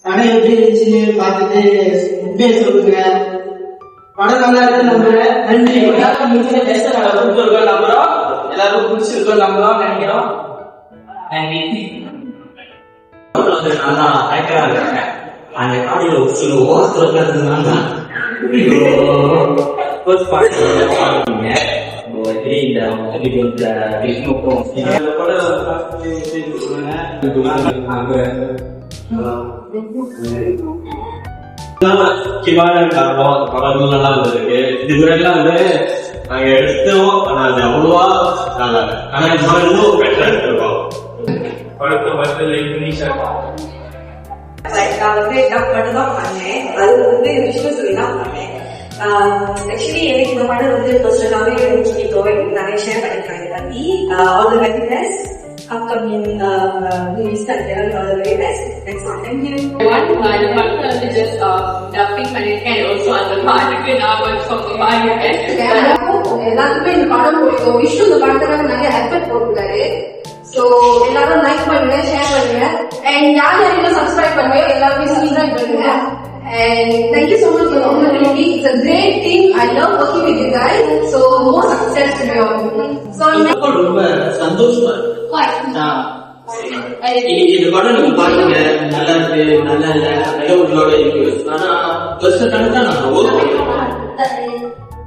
படம் எப்படி இருந்துச்சுன்னு பார்த்துட்டு சொல்லுங்க. படம் நல்லா இருக்கு நம்புறேன். நன்றி. எல்லாரும் பிடிச்சிருக்கோம் நம்புறோம் நினைக்கிறோம். நல்லா ஆக்டரா இருக்காங்க. அந்த காலையில ஒரு சில ஓரத்துல இருந்தாங்க. இதுவரைலாம் வந்து நாங்க எடுத்தோம், ஆனா அது அவ்வளவா நல்லா இல்லை. ஆனா இன்னும் பெட்டரா எடுத்திருக்கோம். நான் வந்து டப் மட்டும் தான் பண்ணேன். அது வந்து விஷயம் சொல்லி தான் பண்ணேன். ஆக்சுவலி எனக்கு இந்த படம் வந்து பர்சனலாவே நிறைய ஷேர் பண்ணிருக்காங்க பத்தி. All the very best upcoming movies that are all the very best. Next one, thank you. இந்த படத்தை வந்து just dubbing பண்ணிருக்கேன். also அந்த பாட்டுக்கு நான் கொஞ்சம் சொல்லிருக்கேன். எல்லாருக்குமே இந்த படம் பிடிக்கும். விஷ்ணு இந்த படத்துல நிறைய எஃபர்ட் போட்டுருக்காரு. சோ எல்லாரும் லைக் பண்ணுங்க, ஷேர் பண்ணுங்க, அண்ட் யார் யாரெல்லாம் சப்ஸ்கிரைப் பண்ணுங்க எல்லாருமே சப்ஸ்கிரைப் பண்ணுங்க. And thank you so much for the opportunity. It's a great team. I love working with you guys. So more success to you all. So ரொம்ப சந்தோஷமா இந்த படம் நீங்க பாருங்க. நல்லா இருக்கு, நல்லா இல்ல, நிறைய உங்களோட இருக்கு. ஆனா வருஷக்கணக்கா தான் நாங்க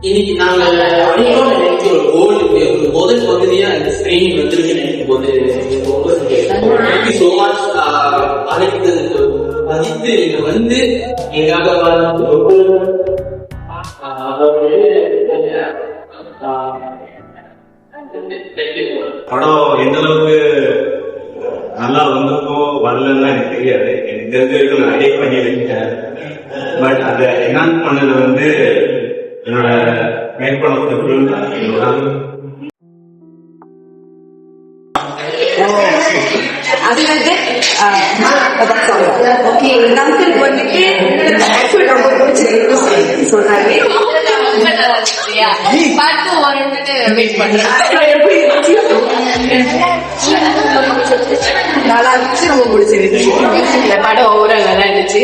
இன்னைக்கு நாங்க அனைவரும் நினைச்ச ஒரு கோலுக்கு ஒரு முதல் பகுதியா இந்த ஸ்கிரீன் வந்துருக்கு நினைக்கும் போது தேங்க்யூ சோ மச். அனைத்து மதித்து நீங்க வந்து எங்காக படம் எந்த அளவுக்கு நல்லா வந்திருக்கோம் வரலன்னா எனக்கு தெரியாது. எனக்கு தெரிஞ்ச நான் அடேட் பண்ணி வச்சுட்டேன். பட் அதை என்ஹான்ஸ் பண்ணது வந்து என்னோட மேற்படத்துக்கு அது வந்து ஓகே நமக்கு வந்துட்டு ரொம்ப பிடிச்சிருக்கு சொல்றாங்க. பாட்டு வந்துட்டு வெயிட் பண்றேன். நல்லா இருந்துச்சு, ரொம்ப பிடிச்சிருக்கு. இந்த படம் ஓவரால் நல்லா இருந்துச்சு.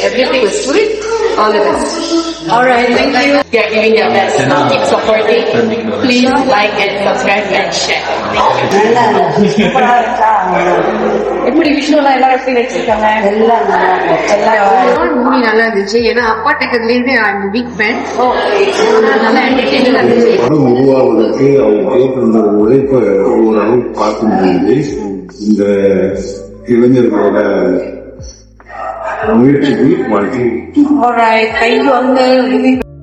Everything was good. All the best. Alright, thank you. You are giving your best. Keep supporting. Please like and subscribe and share. எப்படி விஷயம்லாம் எல்லாரும் எப்படி வச்சிருக்காங்க? எல்லாம் மூவி நல்லா இருந்துச்சு. ஏன்னா அப்பா டெக்கர்ல இருந்து ஐம் பிக் ஃபேன். நல்லா என்டர்டெய்னிங்கா இருந்துச்சு. படம் உருவாவதற்கு அவங்க போட்டிருந்த உழைப்பை ஓரளவு பார்க்க முடியுது. இந்த இளைஞர்களோட முயற்சிக்கு வாழ்க்கை. Alright, thank you.